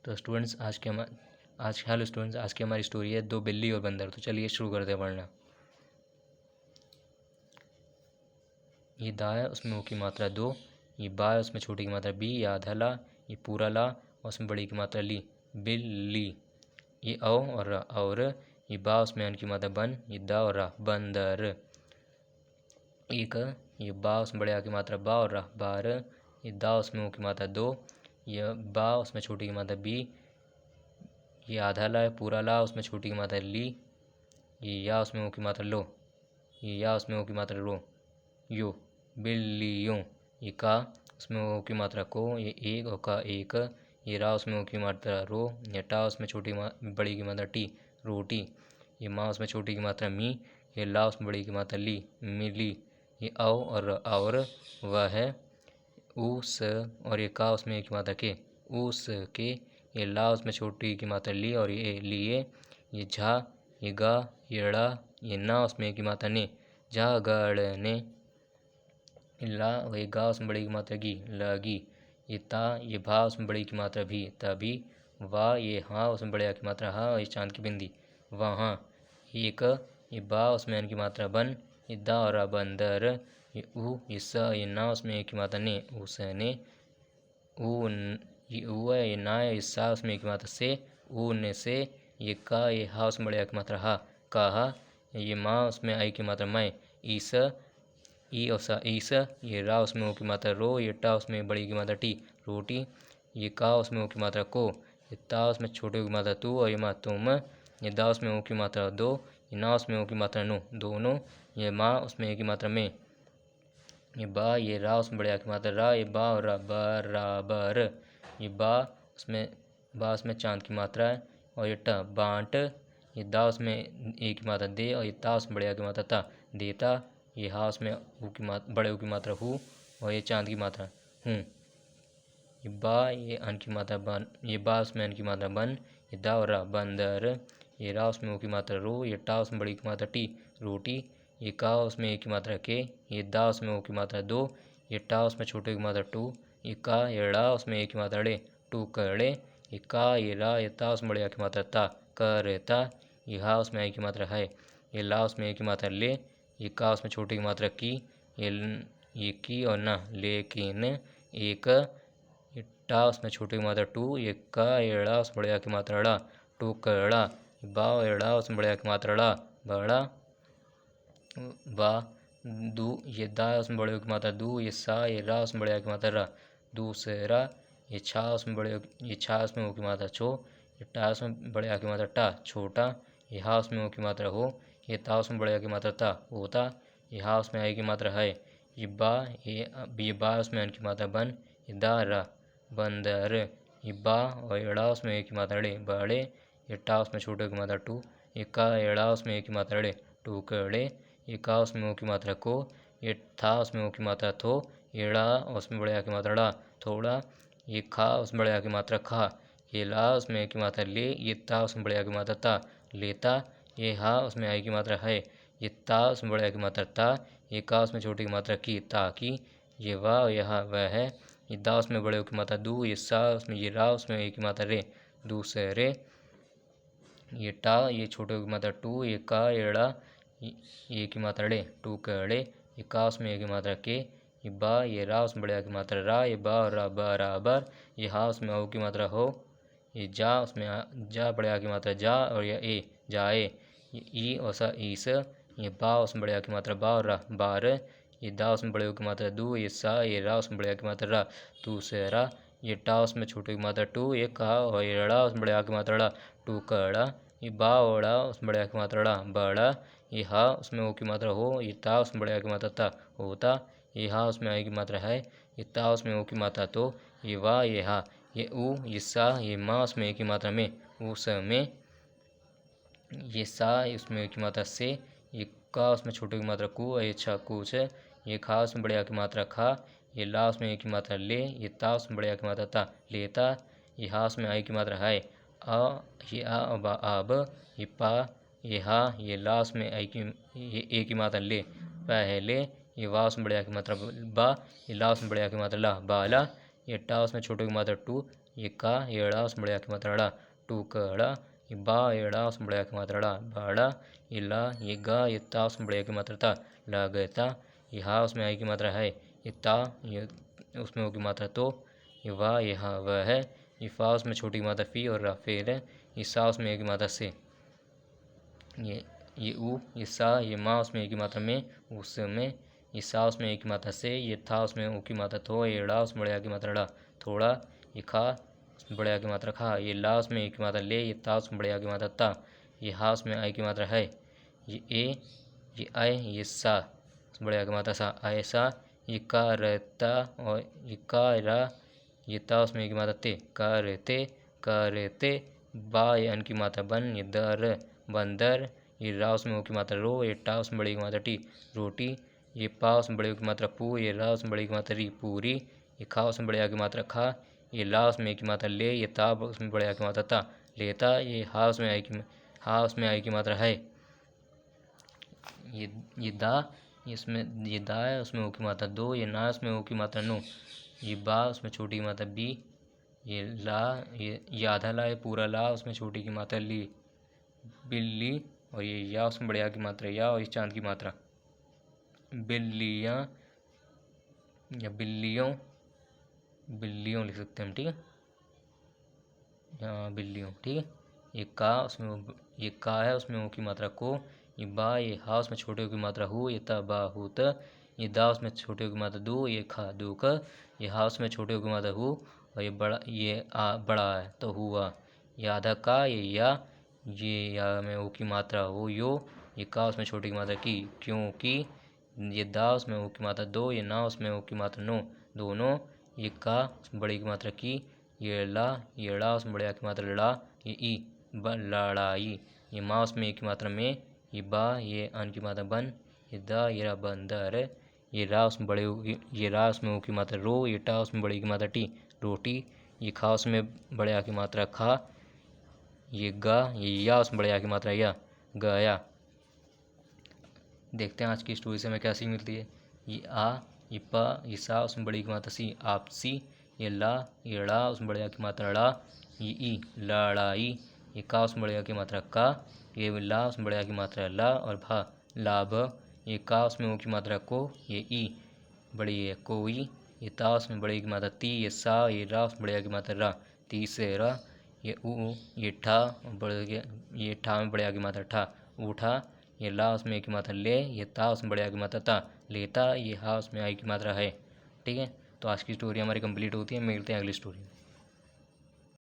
तो students hello students, आज की हमारी स्टोरी है दो बिल्ली और बंदर। तो चलिए शुरू करते हैं पढ़ना। ये दा है, उसमें ऊ की मात्रा दो। ये बा है, उसमें छोटी की मात्रा बी। ये आधा ला, ये पूरा ला और उसमें बड़ी की मात्रा ली, बिल्ली। ये औ और रा और। ये बा, उसमें अन की मात्रा बन। ये दा और रा, बंदर। एक ये बा, उसमें बड़े आ की मात्रा बा और रा, बार। ये दा, उसमें ऊ की मात्रा दो। ये बा, उसमें छोटी की मात्रा बी। ये आधा ला है, पूरा ला, उसमें छोटी की मात्रा ली। ये या, उसमें ऊ की मात्रा लो। ये या, उसमें ऊ की मात्रा रो, यो, बिल्लियों। ये का, उसमें ऊ की मात्रा को। ये एक और का, एक। ये रा, उसमें ऊ की मात्रा रो। ये टा, उसमें बड़ी की मात्रा टी, रोटी। ये माँ, उसमें छोटी की मात्रा मी। ये ला, उसमें बड़ी की मात्रा ली, मिली। ये आओ और वह है उस। और ये का, उसमें एक की मात्रा के, उस के। ये ला, उसमें छोटी की मात्रा ली और ये लिए। ये झा, ये गा, ये ड़ा। ये ना, उसमें एक की मात्रा ने, झागड़ने। ये ला, ये गा, उसमें बड़ी की मात्रा गी, लगी। ये ता, ये भा, उसमें बड़ी की मात्रा भी, तभी। वाह, ये हाँ, उसमें बड़े आ की मात्रा हाँ और ये चांद की बिंदी, वहाँ। ये क, ये बा, उसमें अन की मात्रा बन। ये दा और रा, बंदर। ये ऊ, ये स, ये ना, उसमें एक की मात्रा ने, उसने। ये ऊ है, ये ना है, ये सा, उसमें एक की मात्रा से, ऊन से। ये का, ये हा, उसमें बड़े आ की मात्रा हा, कहा। ये माँ, उसमें आई की मात्रा मैं, ईस। ई और सा, ईस। ये रा, उसमें ऊ की मात्रा रो। ये टा, उसमें बड़ी की मात्रा टी, रोटी। ये का, उसमें ऊ की मात्रा को। ये ता, उसमें छोटे की मात्रा तू और ये माँ, तुम। ये दा, उसमें ऊ की मात्रा दो। ये ना, उसमें ऊ की मात्रा नो, दोनों। ये माँ, उसमें ए की मात्रा में। ये बा, ये रा, उसमें बड़े आ की मात्रा रा। ये बा और रा, बराबर। ये बा, उसमें चांद की मात्रा है और ये ट, बांट। ये दा, उसमें ए की मात्रा दे और ये ता, उसमें बड़े आ की मात्रा ता, देता। ये हा, उसमें बड़े ऊ की मात्रा हु और ये चांद की मात्रा हूँ। ये बा, ये अन की मात्रा बन। ये बा, उसमें अन की मात्रा बन। ये दा और रा, बंदर। ये रा, उसमें ऊ की मात्रा रो। ये टा, उसमें बड़ी की मात्रा टी, रोटी। ये का, उसमें एक की मात्रा के। ये दा, उसमें ऊ की मात्रा दो। ये टा, उसमें छोटे की मात्रा टू। ये का, ये ड़ा, उसमें एक की मात्रा ड़े, टू कड़े। ये का, ये रा, ये ता, उसमें बड़े आ की मात्रा ता, करता। ये हा, उसमें आई की मात्रा है। ये ला, उसमें एक की मात्रा ले। ये का, उसमें छोटी की मात्रा की। ये की और ना, लेकिन। एक ये टा, उसमें छोटी की मात्रा टू। ये का, ये ड़ा, उसमें बड़े आ की मात्रा ड़ा, टू कड़ा। ये बा, ये ड़ा, उसमें बड़े आ की मात्रा ड़ा, बड़ा। बा, दू, ये दा, उसमें बड़े की मात्रा दू। ये सा, ये रा, उसमें बड़े आ की मात्रा रा, दूसरा। ये छा, ये छा, उसमें ऊ की मात्रा छो। ये टा, उसमें बड़े आ की मात्रा टा, छोटा। ये हा, उसमें ऊ की मात्रा हो। ये ता, उसमें बड़े आ की मात्रा ता, होता। ये हा, उसमें आई की मात्रा है। ये बा, ये बा, उसमें अन की मात्रा बन। ये दा, रा, बंदर। ये बा और ये ड़ा, उसमें एक की मात्रा ड़े, बड़े। ये टा, उसमें छोटे की मात्रा टू। ये का, ये ड़ा, उसमें एक की मात्रा ड़े, टुकड़े। ये का, उसमें ऊ की मात्रा को। ये था, उसमें ऊ की मात्रा थो। ये ड़ा, उसमें बड़े आ की मात्रा ड़ा, थोड़ा। ये खा, उसमें बड़े आ की मात्रा खा। ये ला, उसमें एक की मात्रा ले। ये ता, उसमें बड़े आ की मात्रा ता, लेता। ये हा, उसमें आई की मात्रा है। ये ता, उसमें बड़े आ की मात्रा ता। ये का, उसमें छोटी की मात्रा की, ताकी। ये वाह, यह वह है। ये दा, उसमें बड़े की मात्रा दू। ये सा, उसमें ये रा, उसमें एक की मात्रा रे, दूसरे। ये टा, ये छोटे की मात्रा टू। ये का, ये ड़ा, ये की मात्रा ड़े, टुकड़े। ये का, उसमें एक की मात्रा के। ये बा, ये रा, उसमें बड़े आ की मात्रा रा। ये बा और रा, बराबर। ये हा, उसमें औ की मात्रा हो। ये जा, उसमें जा, बड़े आ की मात्रा जा और ये ए, जाए। ये ई और सा, ईस। ये बा, उसमें बड़े आ की मात्रा बा और रा, बार। ये दा, उसमें बड़े की मात्रा दू। ये सा, ये रा, उसमें बड़े आ की मात्रा रा, दूसरा। ये टा, उसमें छोटे की मात्रा टू। ये कहा और ये ड़ा, उसमें बड़े आ की मात्रा ड़ा, टुकड़ा। ये बा और ड़ा, उसमें बड़े आ की मात्रा ड़ा, बड़ा। ये हा, उसमें ओ की मात्रा हो। ये ता, उसमें बड़े आ की मात्रा ता, होता। ये हा, उसमें आई की मात्रा है। ये ता, उसमें ओ की मात्रा तो। ये वाह, ये हा, ये ऊ, ये सा, ये माँ, उसमें एक की मात्रा में, उस में। ये सा, उसमें एक की मात्रा से। ये का, उसमें छोटे की मात्रा कु और ये छा, कुछ। ये खा, उसमें बड़े आ की मात्रा खा। ये ला, उसमें एक की मात्रा ले। ये ता, उसमें बड़े आ की मात्रा ता, लेता। ये हा, उसमें आई की मात्रा है। आ, ये आ और बा, आब। ये पा, ये हा, ये ला, उसमें आई की, ये ए की मात्रा ले, पहले। ये वाह, उसमें बड़े आ की मात्रा बा। ये ला, उसमें बड़े आ की मात्रा ला, बाला। ये टा, उसमें छोटे की मात्रा टू। ये का ये ड़ा उसमें बड़े आ की मात्रा ड़ा, टूकड़ा। ये बा ये ड़ा उसमें बड़े आ की मात्रा ड़ा, बाड़ा। ये ला ये गा ये ता उसमें बड़े आ की मात्रा ता, लागता। ये हा उसमें आई की मात्रा है, ये ता ये उसमें हो की मात्रा तो, ये वाह ये हा वह है। ये फा उसमें छोटी की मात्रा फी और रा फेर है। ये सा उसमें एक की मात्रा से, ये ऊ ये सा ये माँ उसमें एक की मात्रा में, उसमें। ये सा उसमें एक की मात्रा से, ये था उसमें ऊ की मात्रा थो, ये ड़ा उसमें बड़े आ की मात्रा ड़ा, थोड़ा। ये खा उसमें बड़े आ की मात्रा खा, ये ला उसमें एक की मात्रा ले, ये ता उसमें बड़े आ की मात्रा ता। ये हा उसमें आई की मात्रा है, ये ए ये आय ये सा उसमें बड़े आ की मात्रा सा, ऐसा। ये का रहता और ये का रा ये ता उसमें एक की मात्रा ते, का रहते। बा ये अन की मात्रा बन, ये दर बंदर। ये रा उसमें ओ की मात्रा रो, ये टा उसमें बड़ी की मात्रा टी, रोटी। ये पा उसमें बड़ी की मात्रा पू, ये रा उसमें बड़ी की मात्रा री, पूरी। ये खा उसमें बड़े आ की मात्रा खा, ये ला उसमें एक की मात्रा ले, ये ता उसमें बड़े आ की मात्रा ता, लेता। ये हा उसमें आई की मात्रा है, ये दा इसमें ये दा है उसमें ओ की मात्रा दो, ये ना उसमें ओ की मात्रा नो। ये बा उसमें छोटी की मात्रा बी, ये ला ये आधा ला, ये पूरा ला उसमें छोटी की मात्रा ली, बिल्ली। और ये या उसमें बड़े आ की मात्रा या, और ये चांद की मात्रा बिल्लियाँ या बिल्लियों, बिल्लियों लिख सकते हैं हम, ठीक है। हाँ बिल्लियों, ठीक है। ये का उसमें ये का है उसमें ओ की मात्रा को, ये बा ये हा उसमें छोटे ओ की मात्रा हु, ये ता बा हु त। ये दा उसमें छोटे ओ की मात्रा दू, ये खा दू क। ये हा उसमें छोटे ओ की मात्रा हु, और ये बड़ा ये आ बड़ा है तो हुआ। ये आधा का ये या में ओ की मात्रा हो यो। ये का उसमें छोटी की मात्रा की, क्योंकि। ये दा उसमें ओ की मात्रा दो, ये ना उसमें ओ की मात्रा नो, दोनों। ये का उसमें बड़ी की मात्रा की, ये ला ये ड़ा उसमें बड़े आ की मात्रा लड़ा, ये ई लड़ाई। ये माँ उसमें एक की मात्रा में, ये बा ये अन की मात्रा बन, ये दा ये रा बंदर। ये रा उसमें बड़े ये रा उसमें ओ की मात्रा रो, ये टा उसमें बड़ी की मात्रा टी, रोटी। ये खा उसमें बड़े आ की मात्रा खा, ये गा ये या उसमें बड़े आ की मात्रा या, गया। देखते हैं आज की स्टोरी से हमें क्या सीख मिलती है। ये आ ये पा ये सा उसमें बड़ी की मात्रा सी, आपसी। ये ला ये ड़ा उसमें बड़े आ की मात्रा ड़ा, ये ई लड़ाई। ये का उसमें बड़े आ की मात्रा का, ये ला उसमें बड़े आ की मात्रा ला, और भा लाभ। ये का उसमें ओ की मात्रा को, ये ई बड़ी है कोई। ये ता उसमें बड़ी की मात्रा ती, ये सा ये रा उसमें बड़े आ की मात्रा रा, तीसरा। ये ऊ ये ठा बड़े ये ठा में बड़े आ की मात्रा ठा, उठा। ये ला उसमें एक की मात्रा ले, ये ता उसमें बड़े आ की मात्रा ता, लेता। ये हा उसमें आई की मात्रा है, ठीक है। तो आज की स्टोरी हमारी कंप्लीट होती है, मिलते हैं अगली स्टोरी में।